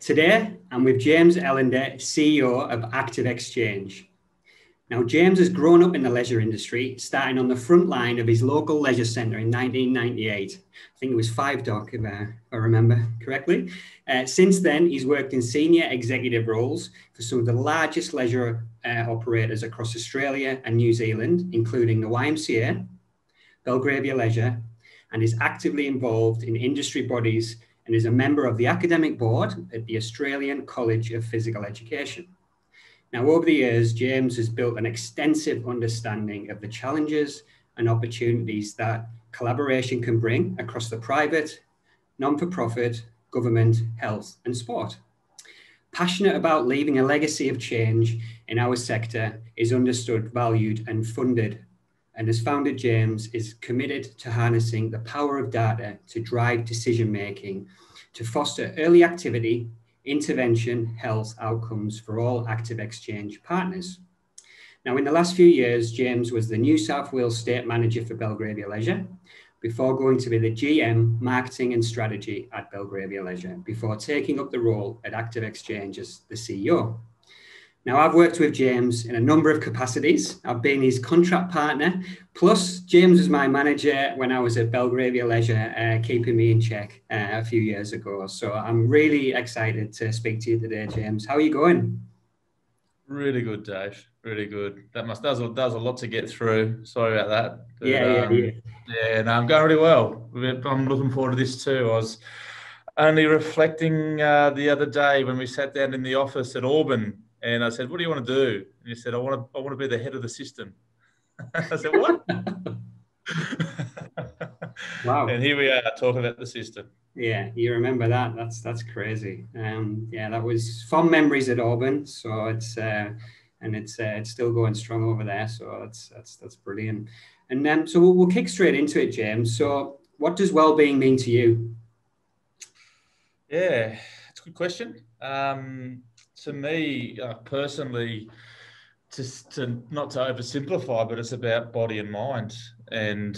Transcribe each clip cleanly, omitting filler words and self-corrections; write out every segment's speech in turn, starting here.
Today, I'm with James Ellender, CEO of ActiveXchange. Now, James has grown up in the leisure industry, starting on the front line of his local leisure centre in 1998. I think it was Five Dock, if I remember correctly. Since then, he's worked in senior executive roles for some of the largest leisure operators across Australia and New Zealand, including the YMCA, Belgravia Leisure, and is actively involved in industry bodies and is a member of the academic board at the Australian College of Physical Education. Now, over the years, James has built an extensive understanding of the challenges and opportunities that collaboration can bring across the private, non-for-profit, government, health, and sport. Passionate about leaving a legacy of change in our sector, is understood, valued, and funded. And as founder, James is committed to harnessing the power of data to drive decision-making, to foster early activity, intervention, health outcomes for all ActiveXchange partners. Now, in the last few years, James was the New South Wales State Manager for Belgravia Leisure, before going to be the GM Marketing and Strategy at Belgravia Leisure, before taking up the role at ActiveXchange as the CEO. Now, I've worked with James in a number of capacities. I've been his contract partner, plus James was my manager when I was at Belgravia Leisure, keeping me in check a few years ago. So I'm really excited to speak to you today, James. How are you going? Really good, Dave. Really good. That was a lot to get through. Sorry about that. But, yeah. No, I'm going really well. I'm looking forward to this too. I was only reflecting the other day when we sat down in the office at Auburn. And I said, "What do you want to do?" And he said, I want to be the head of the system." I said, "What?" Wow. And here we are talking about the system. Yeah, you remember that? That's crazy. Yeah, that was fond memories at Auburn. So it's still going strong over there. So that's brilliant. And so we'll kick straight into it, James. So what does well-being mean to you? Yeah, it's a good question. To me, personally, just to not to oversimplify, but it's about body and mind, and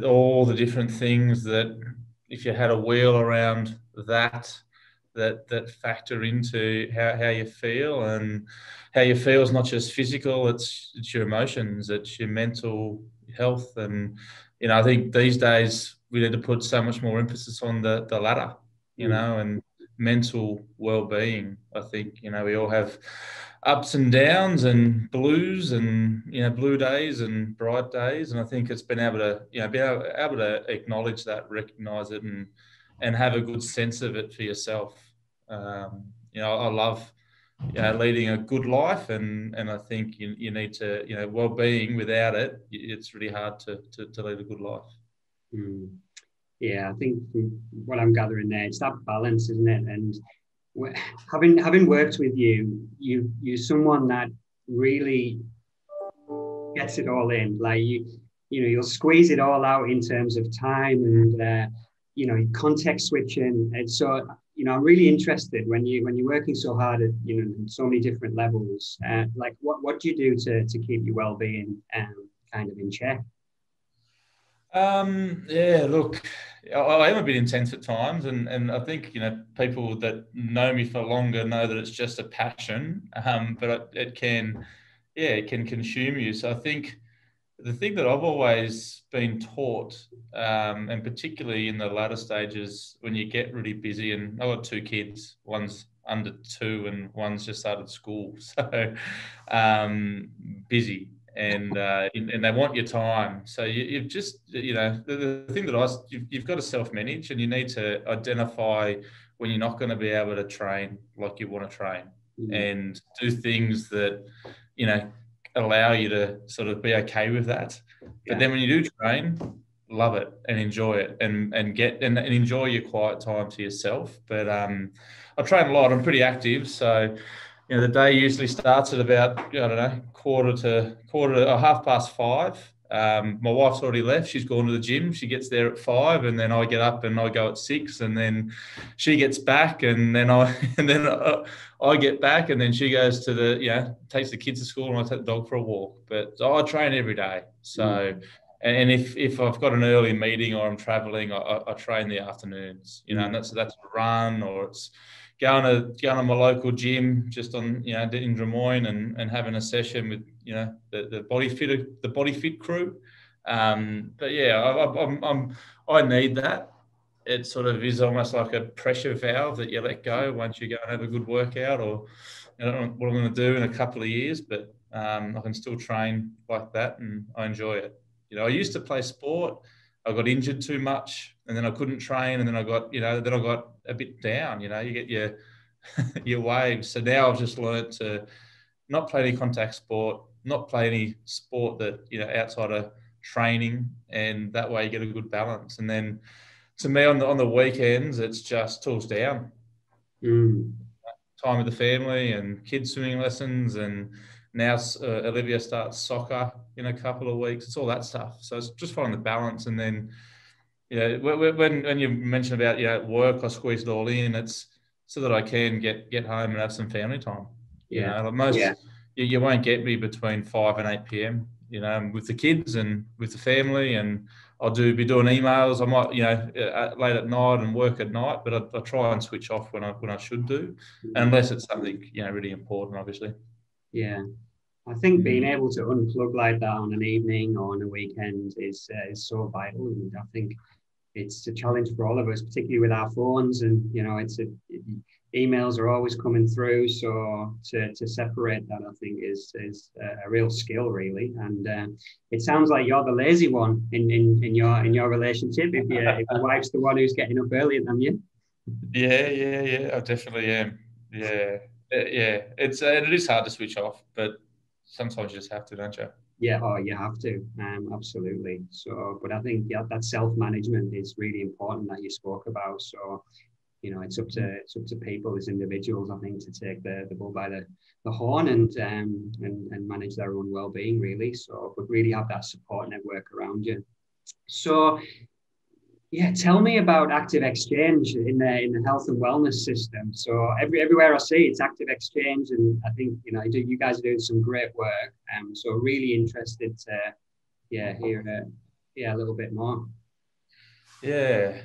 all the different things that, if you had a wheel around that factor into how you feel, and how you feel is not just physical, it's your emotions, it's your mental health. And I think these days we need to put so much more emphasis on the latter, and mental well-being. I think we all have ups and downs and blues, and blue days and bright days, and I think it's been able to be able to acknowledge that, recognize it, and have a good sense of it for yourself. I love leading a good life, and I think you need to well-being. Without it, it's really hard to lead a good life. Yeah, I think from what I'm gathering there, it's that balance, isn't it? And having worked with you, you're someone that really gets it all in. Like you'll squeeze it all out in terms of time and context switching. And so I'm really interested when you're working so hard at so many different levels. Like what do you do to keep your well-being kind of in check? Yeah, look, I am a bit intense at times, and I think people that know me for longer know that it's just a passion, but it can consume you. So I think the thing that I've always been taught, and particularly in the latter stages when you get really busy, and I've got two kids, one's under 2 and one's just started school, so busy. And they want your time. So you've just, the thing that you've got to self-manage, and you need to identify when you're not going to be able to train like you want to train, and do things that, allow you to sort of be okay with that. But then when you do train, love it and enjoy it, and enjoy your quiet time to yourself. But I train a lot. I'm pretty active, so the day usually starts at about, quarter to 5:30. My wife's already left. She's gone to the gym. She gets there at 5, and then I get up and I go at 6, and then she gets back, and then I get back, and then she goes to takes the kids to school, and I take the dog for a walk. But I train every day. So, And if I've got an early meeting or I'm traveling, I train the afternoons, you know, and that's a run, or it's going to my local gym just on, you know, in Des Moines and having a session with, you know, the body fit crew. But yeah, I need that. It sort of is almost like a pressure valve that you let go once you go and have a good workout, or I don't know what I'm going to do in a couple of years, but I can still train like that and I enjoy it. You know, I used to play sport. I got injured too much, and then I couldn't train, and then I got, you know, then I got a bit down. You know, you get your your waves. So now I've just learned to not play any contact sport, not play any sport that, you know, outside of training, and that way you get a good balance. And then to me on the weekends, it's just tools down. Time with the family and kids swimming lessons, and now Olivia starts soccer in a couple of weeks. It's all that stuff. So it's just finding the balance. And then, you know, when you mentioned about, you know, work, I squeeze it all in. It's so that I can get home and have some family time. Yeah. You know, like you won't get me between 5 and 8 p.m. You know, with the kids and with the family, and I'll be doing emails. I might, you know, late at night and work at night, but I try and switch off when I should do, unless it's something, you know, really important, obviously. Yeah. I think being able to unplug like that on an evening or on a weekend is so vital, and I think it's a challenge for all of us, particularly with our phones. And you know, emails are always coming through, so to separate that, I think is a real skill, really. And it sounds like you're the lazy one in your relationship. If your wife's the one who's getting up earlier than you. Yeah. I definitely am. Yeah. It is hard to switch off, but sometimes you just have to, don't you? Yeah, oh, you have to, absolutely. So, but I think that self-management is really important that you spoke about. So, you know, it's up to people as individuals, I think, to take the bull by the horn and manage their own well-being, really. So, but really have that support network around you. So, yeah, tell me about ActiveXchange in the health and wellness system. So everywhere I see it's ActiveXchange, and I think, you know, you guys are doing some great work. So really interested to hear a little bit more. Yeah,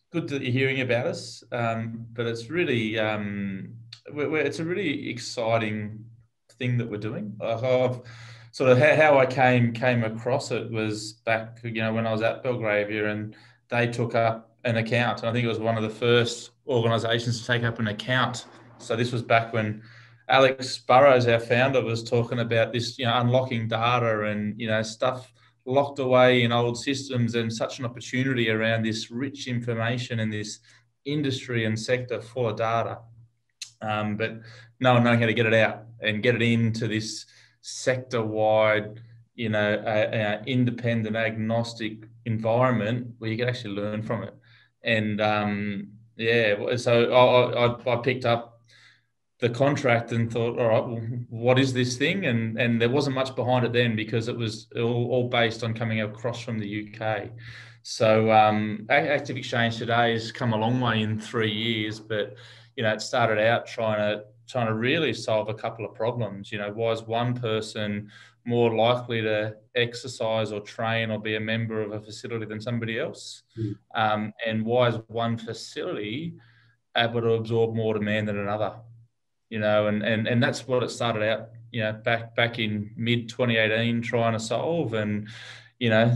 good that you're hearing about us. But it's really it's a really exciting thing that we're doing. I've sort of how I came across it was back, you know, when I was at Belgravia, and they took up an account. And I think it was one of the first organisations to take up an account. So this was back when Alex Burrows, our founder, was talking about this, you know, unlocking data and, you know, stuff locked away in old systems, and such an opportunity around this rich information and this industry and sector full of data. But no one knowing how to get it out and get it into this sector-wide, you know, independent, agnostic environment where you can actually learn from it. And so I picked up the contract and thought, all right, well, what is this thing? And there wasn't much behind it then, because it was all based on coming across from the UK. So ActiveXchange today has come a long way in 3 years, but you know, it started out trying to really solve a couple of problems. You know, was one person more likely to exercise or train or be a member of a facility than somebody else? And why is one facility able to absorb more demand than another? You know, and that's what it started out, you know, back in mid 2018 trying to solve. And, you know,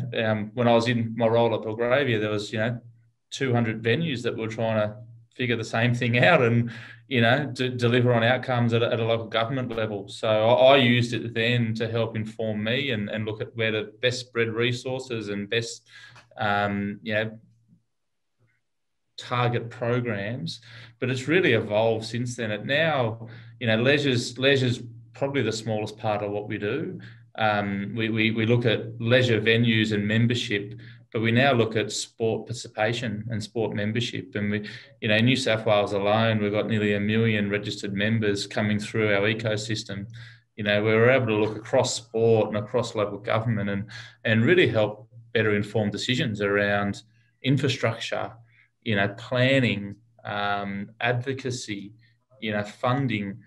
when I was in my role at Belgravia, there was, you know, 200 venues that were trying to figure the same thing out and, you know, deliver on outcomes at a local government level. So I used it then to help inform me and look at where to best spread resources and best, you know, target programs. But it's really evolved since then. It now, you know, leisure's probably the smallest part of what we do. We look at leisure venues and membership, but we now look at sport participation and sport membership. And we, you know, in New South Wales alone, we've got nearly 1 million registered members coming through our ecosystem. You know, we're able to look across sport and across local government and really help better inform decisions around infrastructure, you know, planning, advocacy, you know, funding,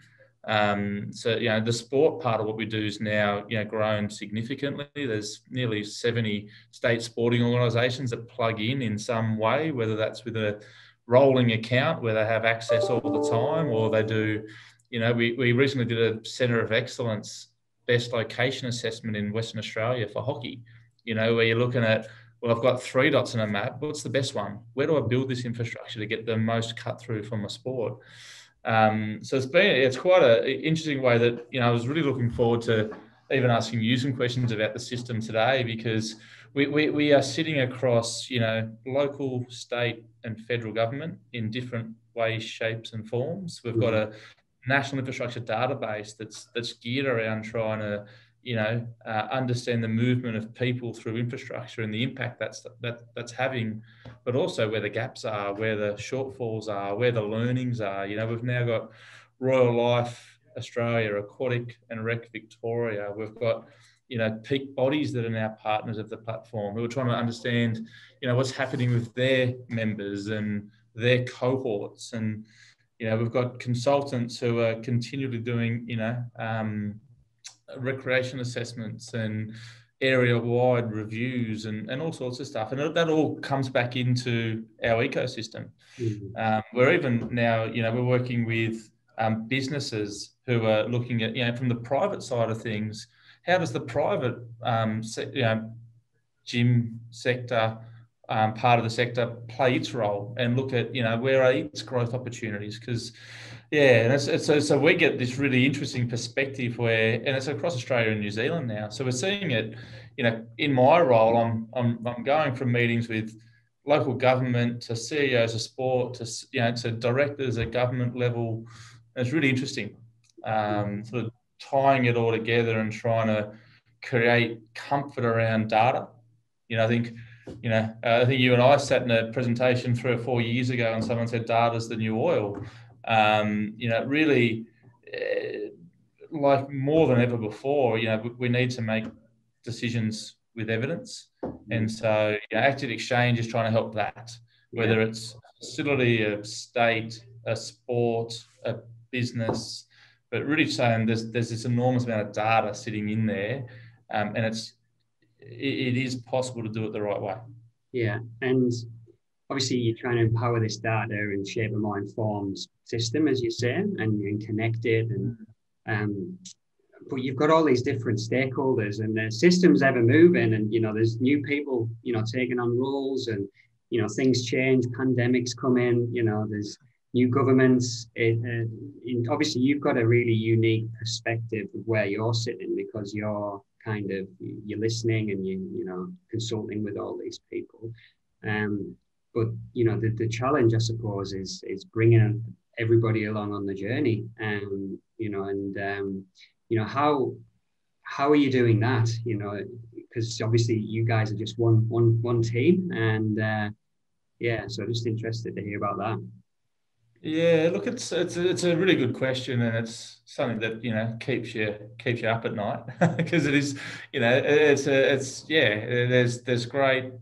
So, the sport part of what we do is now, grown significantly. There's nearly 70 state sporting organisations that plug in some way, whether that's with a rolling account where they have access all the time, or they do, we recently did a Centre of Excellence best location assessment in Western Australia for hockey, where you're looking at, well, I've got 3 dots on a map. What's the best one? Where do I build this infrastructure to get the most cut through from a sport? So it's quite an interesting way that, I was really looking forward to even asking you some questions about the system today, because we are sitting across, local, state and federal government in different ways, shapes and forms. We've got a national infrastructure database that's geared around trying to, understand the movement of people through infrastructure and the impact that's having, but also where the gaps are, where the shortfalls are, where the learnings are. We've now got Royal Life Australia, Aquatic and Rec Victoria. We've got, peak bodies that are now partners of the platform, who are trying to understand, what's happening with their members and their cohorts. And, we've got consultants who are continually doing, recreation assessments and area-wide reviews and all sorts of stuff. And that all comes back into our ecosystem. We're even now, we're working with businesses who are looking at, from the private side of things, how does the private gym sector, part of the sector, play its role, and look at, where are its growth opportunities? Because and so we get this really interesting perspective where, and it's across Australia and New Zealand now. So we're seeing it, in my role, I'm going from meetings with local government to CEOs of sport to, to directors at government level. And it's really interesting, sort of tying it all together and trying to create comfort around data. I think you and I sat in a presentation 3 or 4 years ago and someone said data's the new oil. Really, like more than ever before, we need to make decisions with evidence. And so ActiveXchange is trying to help that, whether it's a facility, a state, a sport, a business, but really saying there's this enormous amount of data sitting in there, and it is possible to do it the right way. Yeah, and obviously you're trying to empower this data and shape a more informed system, as you say, and connect it. And but you've got all these different stakeholders, and the system's ever moving, and there's new people taking on roles, and things change, pandemics come in, there's new governments. Obviously you've got a really unique perspective of where you're sitting, because you're listening and you consulting with all these people. But the challenge, I suppose, is bringing everybody along on the journey. How are you doing that? Because obviously you guys are just one team, and so just interested to hear about that. Yeah, look, it's a really good question, and it's something that keeps you up at night, because it is, there's great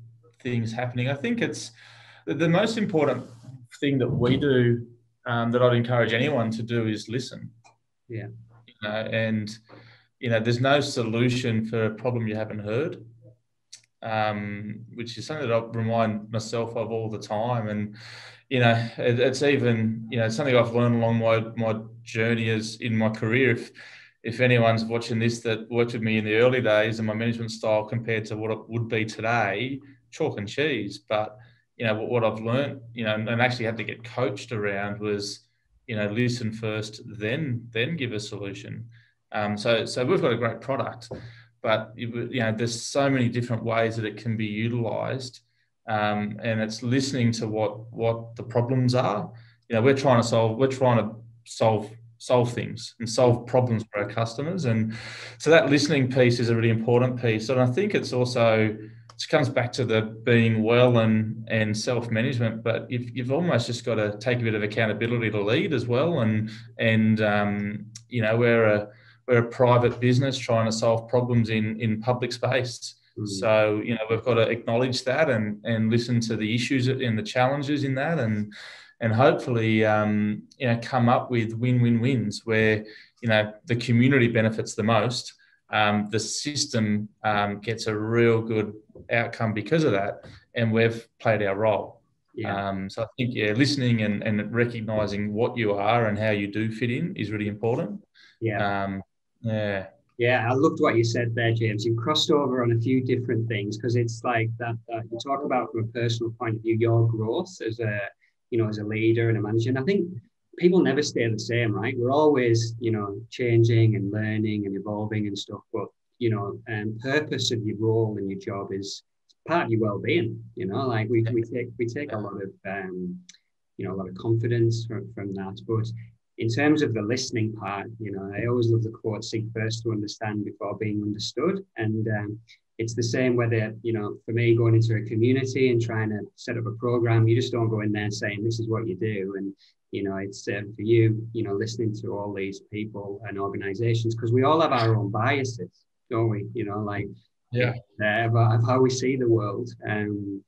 things happening. I think it's the most important thing that we do, that I'd encourage anyone to do, is listen. Yeah. And there's no solution for a problem you haven't heard, which is something that I remind myself of all the time. And it's even something I've learned along my journey as in my career. If anyone's watching this that worked with me in the early days and my management style compared to what it would be today, chalk and cheese. But what I've learned, and actually had to get coached around was, listen first, then give a solution. So we've got a great product, but there's so many different ways that it can be utilised, and it's listening to what the problems are. We're trying to solve things and solve problems for our customers, and so that listening piece is a really important piece. And I think it's also, it comes back to the being well and self-management, but you've almost just got to take a bit of accountability to lead as well. And we're a private business trying to solve problems in public space. So, we've got to acknowledge that and listen to the issues and the challenges in that, and hopefully, come up with win-win-wins where, the community benefits the most, the system gets a real good outcome because of that, and we've played our role. Yeah. So I think, listening and recognising what you are and how you do fit in is really important. Yeah. Yeah. Yeah, I loved what you said there, James. You crossed over on a few different things, because it's like that you talk about from a personal point of view, your growth as as a leader and a manager. And I think people never stay the same, right? We're always, changing and learning and evolving and stuff. But, purpose of your role and your job is part of your well-being. Like we take a lot of, a lot of confidence from that. But in terms of the listening part, I always love the quote, seek first to understand before being understood. And it's the same whether, for me, going into a community and trying to set up a program, you just don't go in there saying, this is what you do. And, it's for you, listening to all these people and organizations, because we all have our own biases, don't we? Of how we see the world. And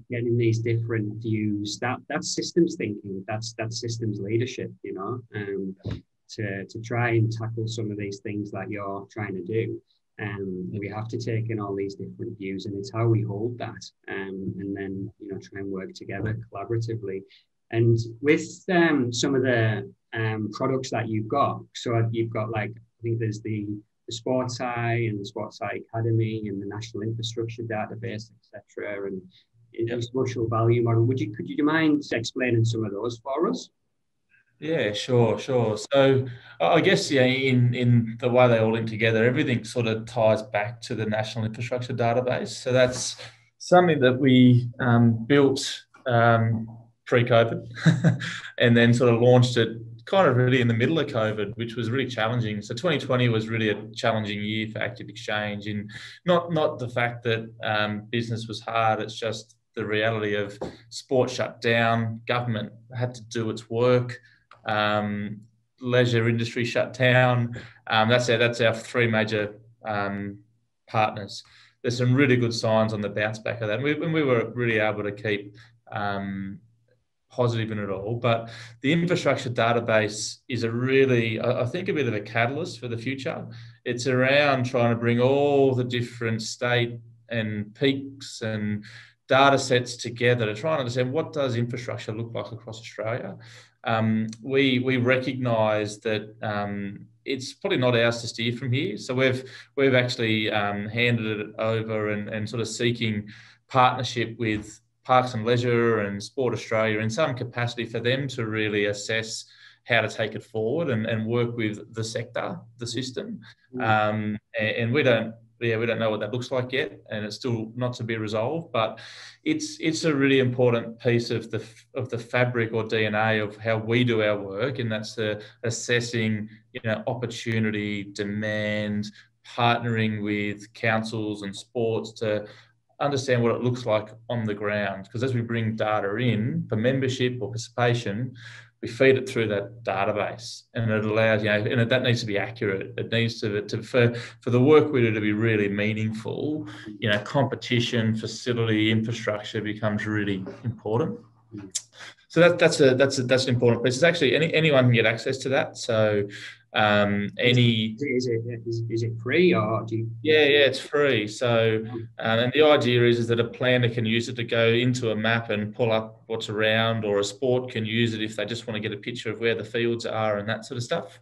getting these different views, that's systems thinking, that's systems leadership, to try and tackle some of these things that you're trying to do. We have to take in all these different views, and it's how we hold that, and then try and work together collaboratively. And with some of the products that you've got, so you've got, like, I think there's the Sports Eye and the Sports Eye Academy and the National Infrastructure Database, etc., and the social value model. Could you mind explaining some of those for us? Yeah, sure. So I guess, in the way they all link together, everything sort of ties back to the National Infrastructure Database. So that's something that we built pre-COVID and then sort of launched it kind of really in the middle of COVID, which was really challenging. So 2020 was really a challenging year for ActiveXchange, in not the fact that business was hard, it's just the reality of sport shut down, government had to do its work, leisure industry shut down. That's our three major partners. There's some really good signs on the bounce back of that. And we were really able to keep positive in it all. But the infrastructure database is I think, a bit of a catalyst for the future. It's around trying to bring all the different state and peaks and data sets together to try and understand, what does infrastructure look like across Australia. We recognise that it's probably not ours to steer from here. So we've actually handed it over and sort of seeking partnership with Parks and Leisure and Sport Australia in some capacity for them to really assess how to take it forward and work with the sector, the system. And we don't know what that looks like yet, and it's still not to be resolved. But it's a really important piece of the fabric or DNA of how we do our work, and that's assessing, opportunity, demand, partnering with councils and sports to understand what it looks like on the ground. Because as we bring data in for membership or participation, we feed it through that database, and it allows, and that needs to be accurate. It needs for the work we do to be really meaningful. Competition, facility, infrastructure becomes really important. So that's an important piece. It's actually anyone can get access to that. So is it free, or do you? Yeah, it's free. So and the idea is that a planner can use it to go into a map and pull up what's around, or a sport can use it if they just want to get a picture of where the fields are and that sort of stuff.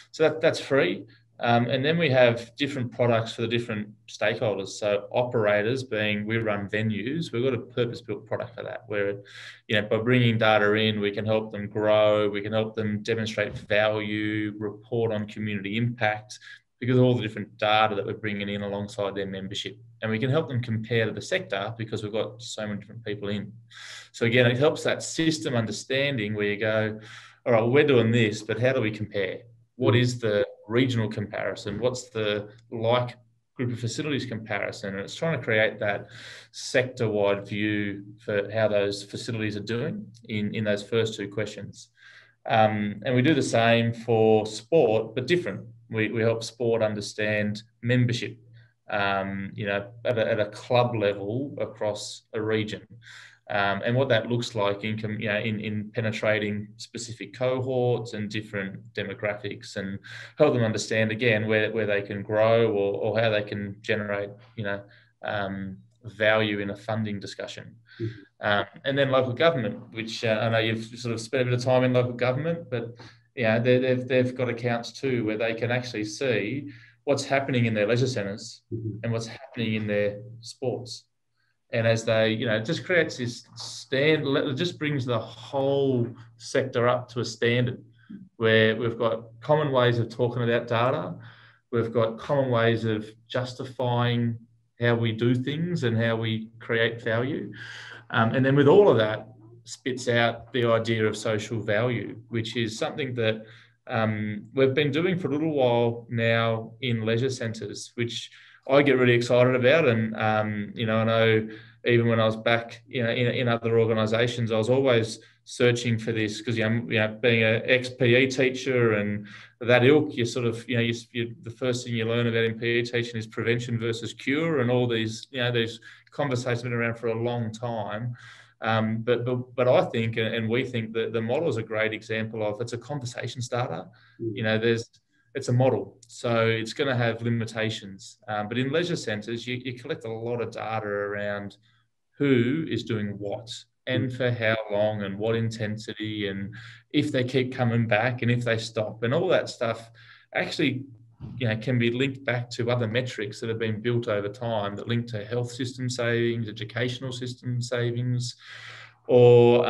So that's free. And then we have different products for the different stakeholders. So operators, being we run venues, we've got a purpose-built product for that, where, by bringing data in, we can help them grow, we can help them demonstrate value, report on community impact, because of all the different data that we're bringing in alongside their membership. And we can help them compare to the sector because we've got so many different people in. So again, it helps that system understanding where you go, all right, well, we're doing this, but how do we compare? What is the regional comparison? What's the like group of facilities comparison? And it's trying to create that sector-wide view for how those facilities are doing in those first two questions. And we do the same for sport, but different. We help sport understand membership, at a club level across a region. and what that looks like in penetrating specific cohorts and different demographics, and help them understand again where they can grow, or how they can generate value in a funding discussion. And then local government, which I know you've sort of spent a bit of time in local government, but they've got accounts too where they can actually see what's happening in their leisure centres and what's happening in their sports. And as they, it just creates this it just brings the whole sector up to a standard where we've got common ways of talking about data. We've got common ways of justifying how we do things and how we create value. And then with all of that, spits out the idea of social value, which is something that we've been doing for a little while now in leisure centres, which I get really excited about. And, I know even when I was back in other organisations, I was always searching for this because, being an ex-PE teacher and that ilk, you sort of, the first thing you learn about in PE teaching is prevention versus cure, and all these, these conversations have been around for a long time. But I think, and we think, that the model is a great example of, it's a conversation starter. It's a model, so it's going to have limitations. But in leisure centres, you collect a lot of data around who is doing what and for how long and what intensity, and if they keep coming back and if they stop, and all that stuff actually can be linked back to other metrics that have been built over time that link to health system savings, educational system savings, or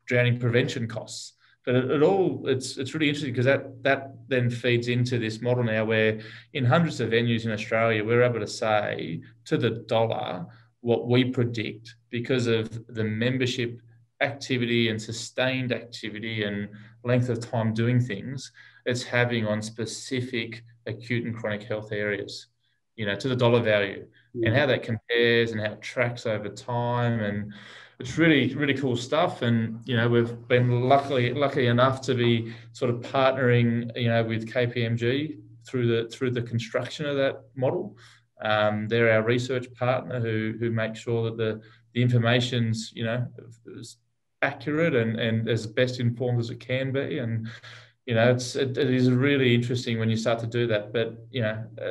drowning prevention costs. But it's really interesting because that then feeds into this model now where in hundreds of venues in Australia, we're able to say to the dollar what we predict because of the membership activity and sustained activity and length of time doing things it's having on specific acute and chronic health areas, to the dollar value, and how that compares and how it tracks over time. And it's really, really cool stuff. And, we've been lucky enough to be sort of partnering, with KPMG through the construction of that model. They're our research partner who make sure that the information's, is accurate and as best informed as it can be. And, it is really interesting when you start to do that. But,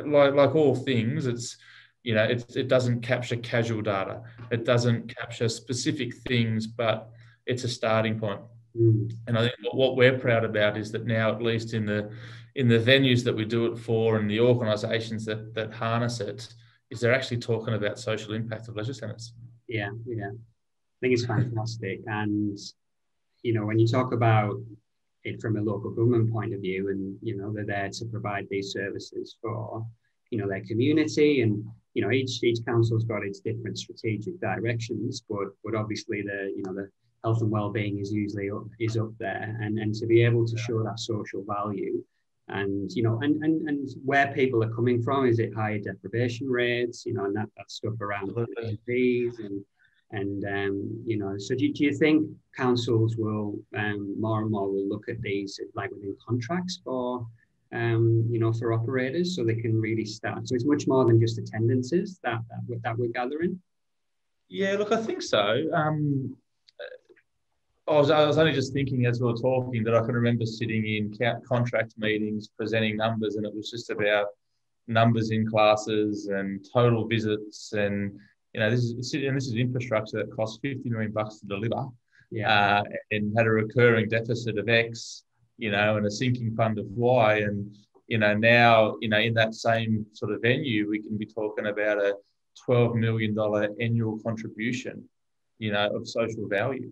like all things, it doesn't capture casual data. It doesn't capture specific things, but it's a starting point. And I think what we're proud about is that now, at least in the venues that we do it for and the organisations that harness it, is they're actually talking about social impact of leisure centres. Yeah. I think it's fantastic. And, when you talk about it from a local government point of view, and, they're there to provide these services for, their community, and, each council's got its different strategic directions, but obviously the health and wellbeing is usually up there, and to be able to show that social value, and and where people are coming from, is it higher deprivation rates, and that stuff around fees, and so do you think councils will more and more will look at these like within contracts for for operators, so they can really start, so it's much more than just attendances that we're gathering? Yeah, look, I think so. I was only just thinking as we were talking that I can remember sitting in contract meetings presenting numbers, and it was just about numbers in classes and total visits, and this is infrastructure that costs $50 million to deliver, and had a recurring deficit of X, and a sinking fund of Y, and now in that same sort of venue we can be talking about a $12 million annual contribution, of social value.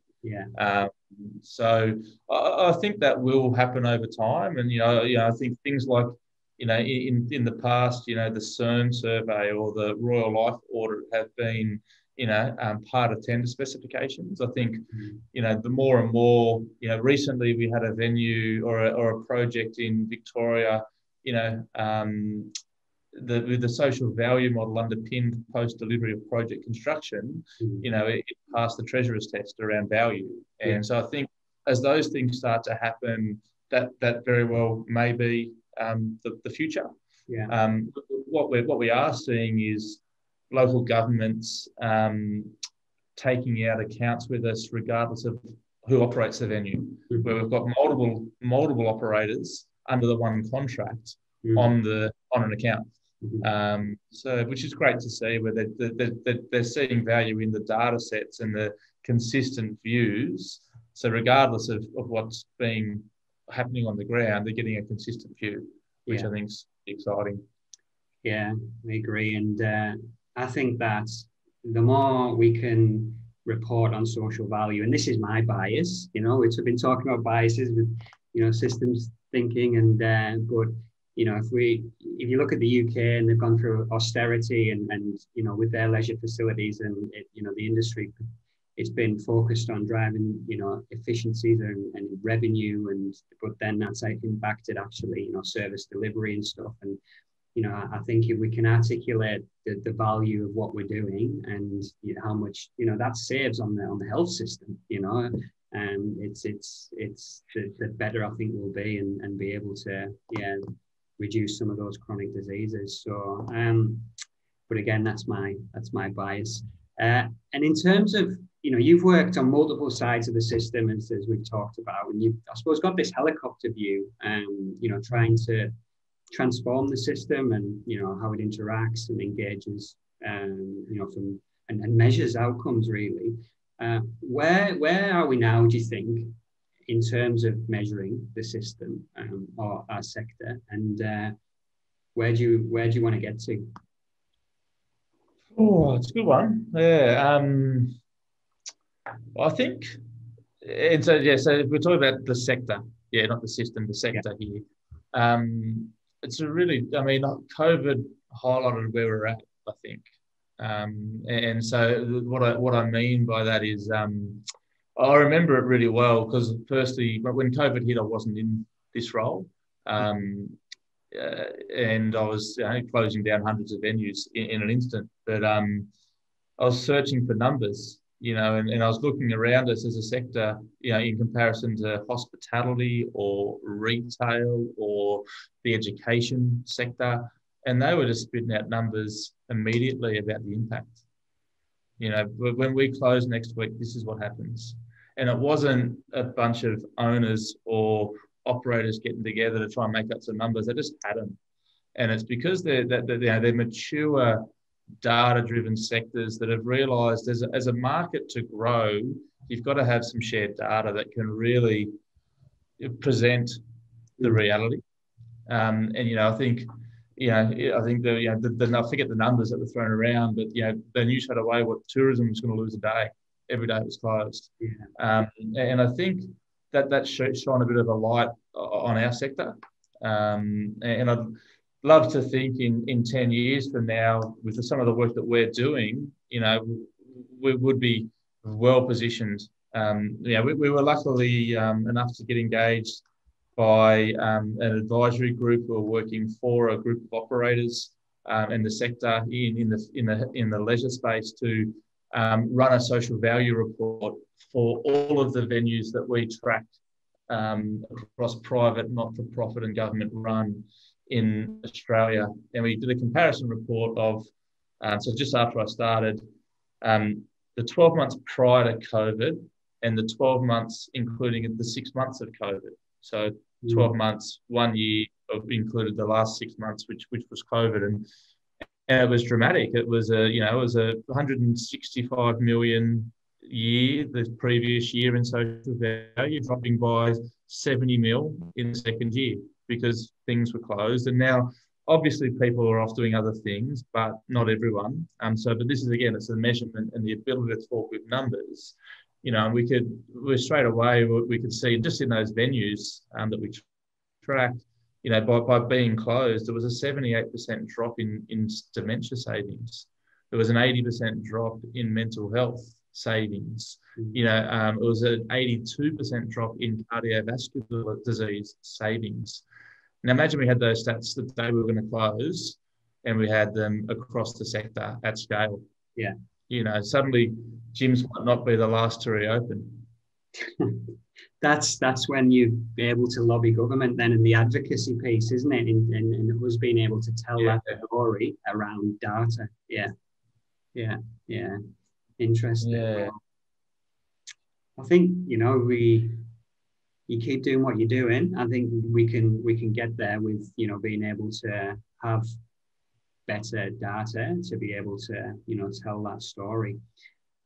So I think that will happen over time, and I think things like in the past, the CERN survey or the Royal Life Audit have been part of tender specifications. I think the more and more, recently we had a venue or a project in Victoria, with the social value model underpinned post-delivery of project construction, it passed the treasurer's test around value. And so I think as those things start to happen, that very well may be the future. What we are seeing is local governments taking out accounts with us regardless of who operates the venue, where we've got multiple operators under the one contract on an account. So which is great to see, where they're seeing value in the data sets and the consistent views. So regardless of what's happening on the ground, they're getting a consistent view, which I think is exciting. Yeah, I agree. And I think that the more we can report on social value, and this is my bias, we've been talking about biases with, systems thinking, and but, if you look at the UK, and they've gone through austerity and with their leisure facilities, and the industry, it's been focused on driving, efficiencies and revenue, but then that's impacted actually, service delivery and stuff. And I think if we can articulate the value of what we're doing, and how much that saves on the health system, it's the better I think we'll be, and be able to reduce some of those chronic diseases. So, but again, that's my bias. And in terms of you've worked on multiple sides of the system, as we've talked about, and you've, I suppose, got this helicopter view, trying to transform the system, and how it interacts and engages, from and measures outcomes really. Where are we now, do you think, in terms of measuring the system, or our sector, and where do you want to get to? Oh, it's a good one. Yeah. I think, and so if we're talking about the sector, not the system, the sector here. It's a really, COVID highlighted where we're at, I think. And so what I mean by that is, I remember it really well, because firstly, when COVID hit, I wasn't in this role. And I was closing down hundreds of venues in an instant. But I was searching for numbers, and I was looking around us as a sector, in comparison to hospitality or retail or the education sector, and they were just spitting out numbers immediately about the impact. When we close next week, this is what happens. And it wasn't a bunch of owners or operators getting together to try and make up some numbers. They just had them. And it's because they're mature, data-driven sectors that have realised as a market to grow, you've got to have some shared data that can really present the reality. And I think I forget the numbers that were thrown around, but they knew straight away what tourism was going to lose a day. Every day it was closed. And I think that shone a bit of a light on our sector. And I'd love to think in 10 years from now, with some of the work that we're doing, we would be well positioned. We were luckily enough to get engaged by an advisory group who are working for a group of operators in the sector in the leisure space to run a social value report for all of the venues that we tracked across private, not-for-profit and government run in Australia. And we did a comparison report of, so just after I started, the 12 months prior to COVID and the 12 months including the 6 months of COVID. So 12 months, 1 year included the last 6 months, which was COVID. And it was dramatic. It was a 165 million year, the previous year in social value, dropping by 70 mil in the second year because things were closed. And now, obviously, people are off doing other things, but not everyone. But this is, again, it's the measurement and the ability to talk with numbers. We straight away, we could see just in those venues that we tracked, by being closed, there was a 78% drop in dementia savings. There was an 80% drop in mental health savings. It was an 82% drop in cardiovascular disease savings. Now imagine we had those stats the day we were going to close, and we had them across the sector at scale. Yeah. Suddenly gyms might not be the last to reopen. That's when you'd be able to lobby government then in the advocacy piece, isn't it? And it was being able to tell that story around data. Yeah. Interesting. Yeah. Well, I think, you keep doing what you're doing. I think we can get there with, being able to have better data to be able to, tell that story.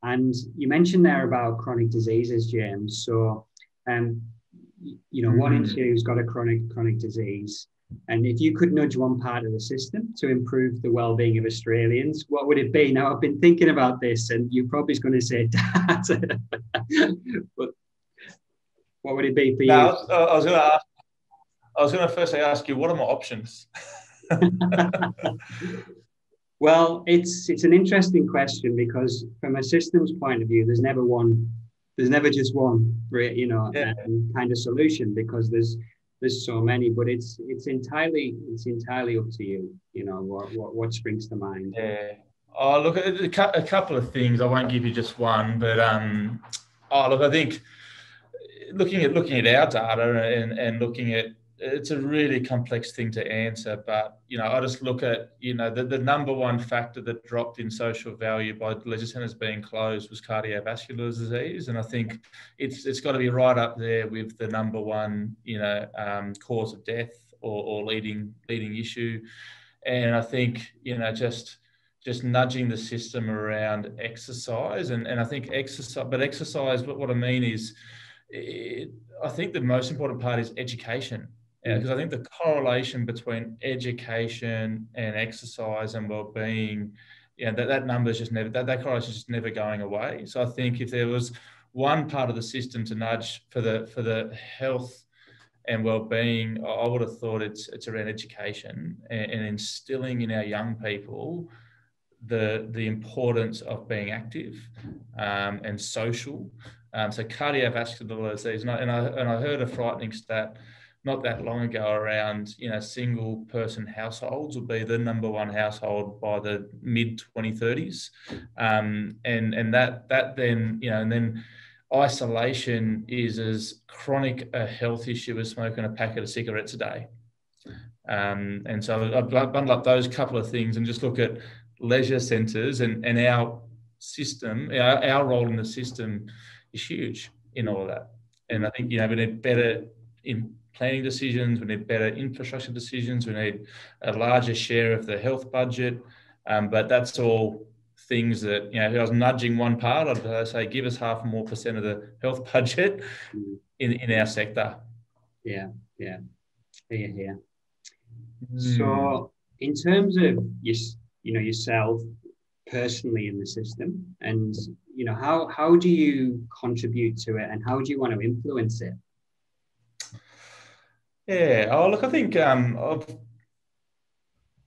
And you mentioned there about chronic diseases, James. So, one in two's got a chronic disease. And if you could nudge one part of the system to improve the well-being of Australians, what would it be? Now, I've been thinking about this, and you're probably going to say data, but what would it be for you? I was going to firstly ask you, what are my options? Well, it's an interesting question, because from a systems point of view, there's never just one, kind of solution, because there's so many, but it's entirely up to you. What springs to mind. Yeah. Oh, look, a couple of things. I won't give you just one, but look, I think looking at our data and looking at, it's a really complex thing to answer, but I just look at the number one factor that dropped in social value by leisure centres being closed was cardiovascular disease, and I think it's got to be right up there with the number one cause of death or leading issue. And I think just nudging the system around exercise, and I think exercise. But what I mean is, I think the most important part is education. Because I think the correlation between education and exercise and well-being, that number is just never, that correlation is just never going away. So I think if there was one part of the system to nudge for the health and well-being, I would have thought it's around education and instilling in our young people the importance of being active and social. So cardiovascular disease, and I heard a frightening stat not that long ago around single person households will be the number one household by the mid 2030s, and that then and then isolation is as chronic a health issue as smoking a packet of cigarettes a day. And so I bundle up those couple of things and just look at leisure centres and our system. Our role in the system is huge in all of that. And I think we need better in planning decisions, we need better infrastructure decisions, we need a larger share of the health budget. But that's all things that, if I was nudging one part, I'd say give us 0.5% of the health budget in our sector. Yeah. So in terms of yourself personally in the system, and how do you contribute to it, and how do you want to influence it? Yeah. Oh, look, I think I've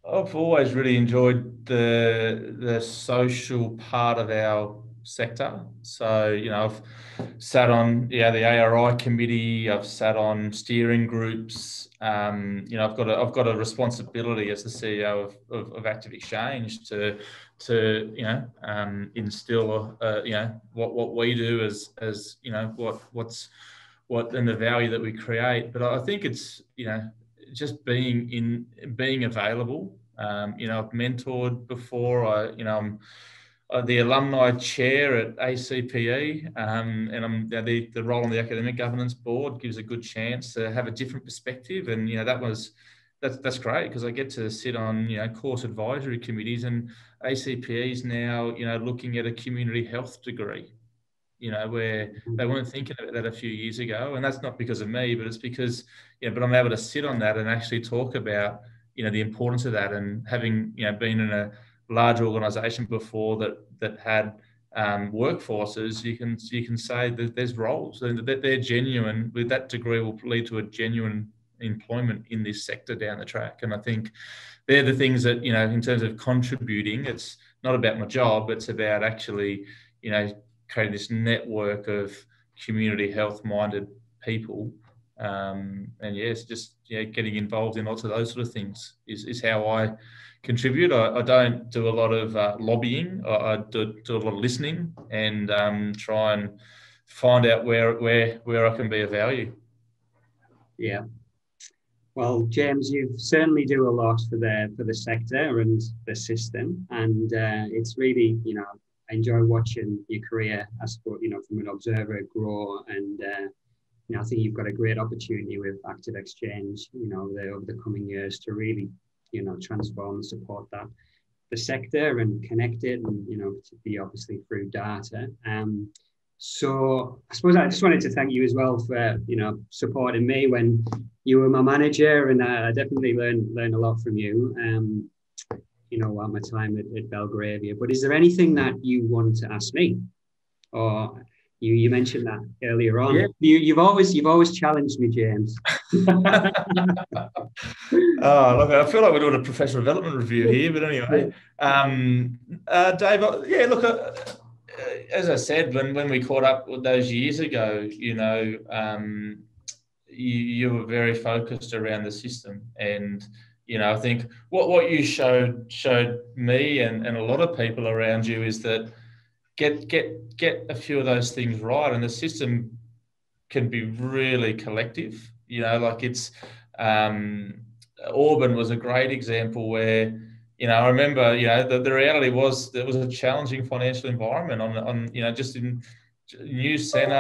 always really enjoyed the social part of our sector. So I've sat on the ARI committee. I've sat on steering groups. I've got a responsibility as the CEO of ActiveXchange to instill what we do as what and the value that we create. But I think it's just being available. I've mentored before. I'm the alumni chair at ACPE, and I'm the role on the academic governance board gives a good chance to have a different perspective. And that's great, because I get to sit on course advisory committees, and ACPE is now looking at a community health degree. Where they weren't thinking about that a few years ago. And that's not because of me, but it's because, but I'm able to sit on that and actually talk about, the importance of that. And having, been in a large organisation before that had workforces, you can say that there's roles that they're genuine. With that degree will lead to a genuine employment in this sector down the track. And I think they're the things that, in terms of contributing, it's not about my job, it's about actually, creating this network of community health-minded people, and yes, just getting involved in lots of those sort of things is how I contribute. I don't do a lot of lobbying. I do a lot of listening and try and find out where I can be of value. Yeah. Well, James, you certainly do a lot for the sector and the system, and it's really enjoy watching your career, I suppose, from an observer grow. And I think you've got a great opportunity with ActiveXchange, over the coming years to really, transform and support the sector and connect it, and to be obviously through data. So I suppose I just wanted to thank you as well for supporting me when you were my manager, and I definitely learned a lot from you. While my time at Belgravia. But is there anything that you want to ask me, or you mentioned that earlier on? Yeah. You've always challenged me, James. Oh, look, I feel like we're doing a professional development review here, but anyway, Dave, yeah, look, as I said, when we caught up those years ago, you were very focused around the system, and I think what you showed me and a lot of people around you is that get a few of those things right, and the system can be really collective. Like it's Auburn was a great example where I remember the reality was there was a challenging financial environment on just in new centre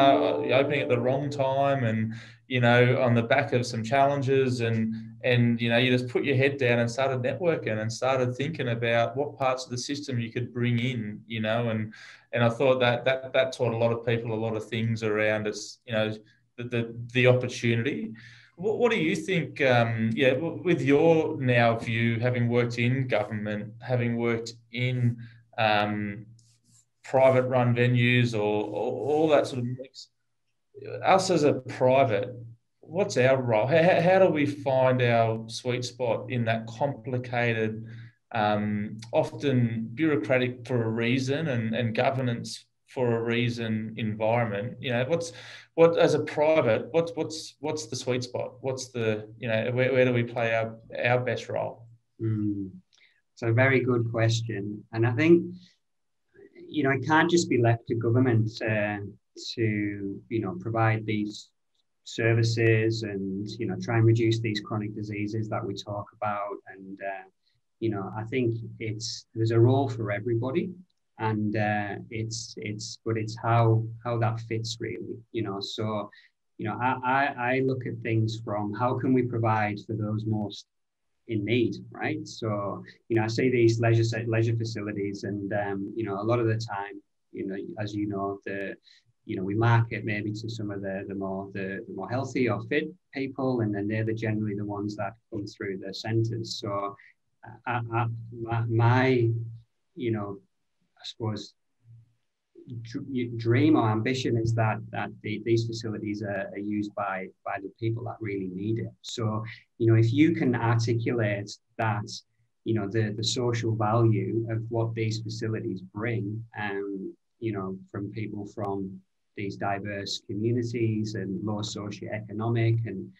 opening at the wrong time, and on the back of some challenges, and you just put your head down and started networking and started thinking about what parts of the system you could bring in, and I thought that taught a lot of people a lot of things around us, the opportunity. What do you think, with your now view, having worked in government, having worked in private run venues, or all that sort of mix, us as a private, what's our role? How do we find our sweet spot in that complicated, often bureaucratic for a reason, and governance for a reason environment? What as a private, what's the sweet spot? What's the, where do we play our best role? It's a very good question. And I think, it can't just be left to government to provide these services and try and reduce these chronic diseases that we talk about. And I think there's a role for everybody, and it's how that fits really. So I look at things from how can we provide for those most in need, right? So I see these leisure facilities, and a lot of the time, as we market maybe to some of the more healthy or fit people, and then they're generally the ones that come through the centres. So my I suppose dream or ambition is that these facilities are used by the people that really need it. So if you can articulate that the social value of what these facilities bring, from people from these diverse communities and low socioeconomic, and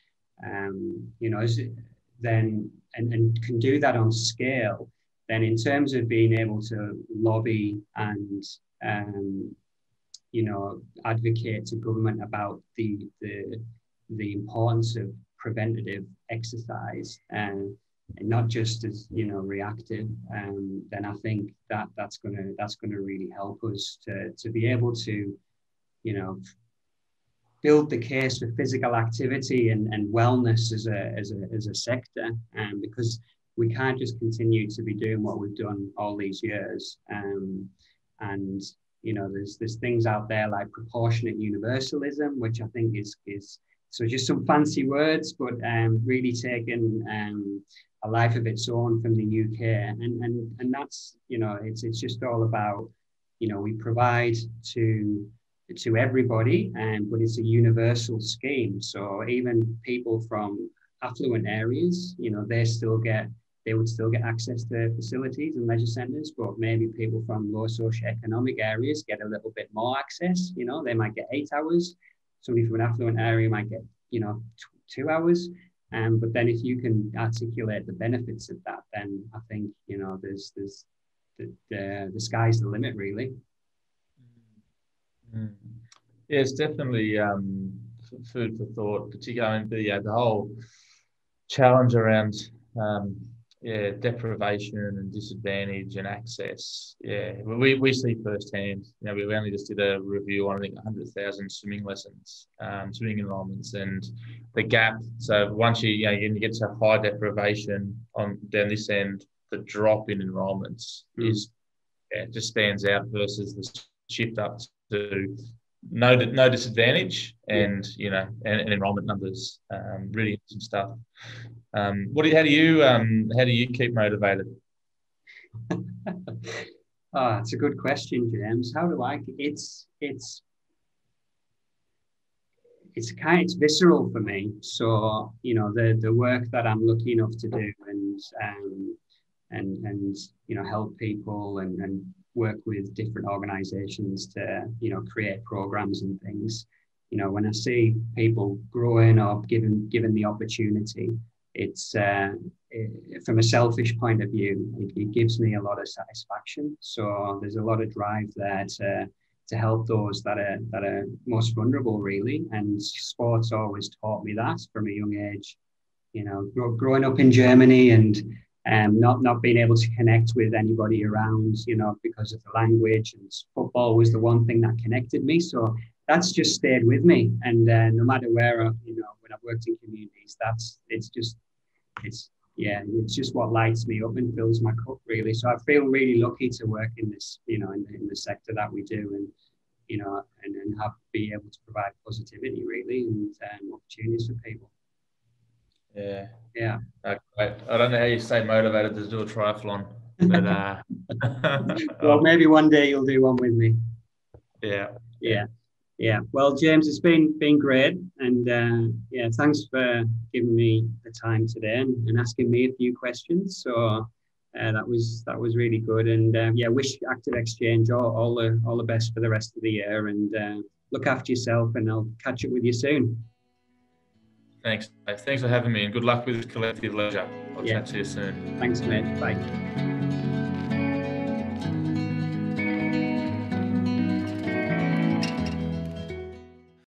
then and can do that on scale, then in terms of being able to lobby and advocate to government about the importance of preventative exercise, and not just as reactive, then I think that's gonna really help us to be able to build the case for physical activity and wellness as a sector, because we can't just continue to be doing what we've done all these years. And there's things out there like proportionate universalism, which I think is so just some fancy words, but really taken a life of its own from the UK, and that's it's just all about we provide to everybody, but it's a universal scheme. So even people from affluent areas, they would still get access to facilities and leisure centres, but maybe people from low socioeconomic areas get a little bit more access. They might get 8 hours. Somebody from an affluent area might get 2 hours. But then if you can articulate the benefits of that, then I think there's the sky's the limit, really. Yeah, it's definitely food for thought, particularly the whole challenge around deprivation and disadvantage and access. Yeah, we see firsthand. You know, we only just did a review on, I think, 100,000 swimming lessons, swimming enrolments, and the gap. So once you get to high deprivation on down this end, the drop in enrolments is just stands out versus the shift up to no disadvantage and and enrolment numbers. Really interesting stuff. How do you keep motivated? Oh, it's a good question, James. How do I? It's visceral for me. So the work that I'm lucky enough to do and help people and work with different organizations to create programs and things. When I see people growing up, given the opportunity, it's from a selfish point of view, it gives me a lot of satisfaction. So there's a lot of drive there to help those that are most vulnerable, really. And sports always taught me that from a young age. Growing up in Germany and not being able to connect with anybody around, because of the language, and football was the one thing that connected me. So that's just stayed with me. And no matter where, when I've worked in communities, it's just what lights me up and fills my cup, really. So I feel really lucky to work in this, in the sector that we do, and be able to provide positivity, really, and opportunities for people. Yeah. Yeah. Great. I don't know how you stay motivated to do a triathlon, but well, maybe one day you'll do one with me. Yeah. Well, James, it's been great, and thanks for giving me the time today and asking me a few questions. So that was really good, and wish ActiveXchange all the best for the rest of the year, and look after yourself, and I'll catch up with you soon. Thanks. Thanks for having me, and good luck with collective leisure. I'll chat to you soon. Thanks, mate. Bye.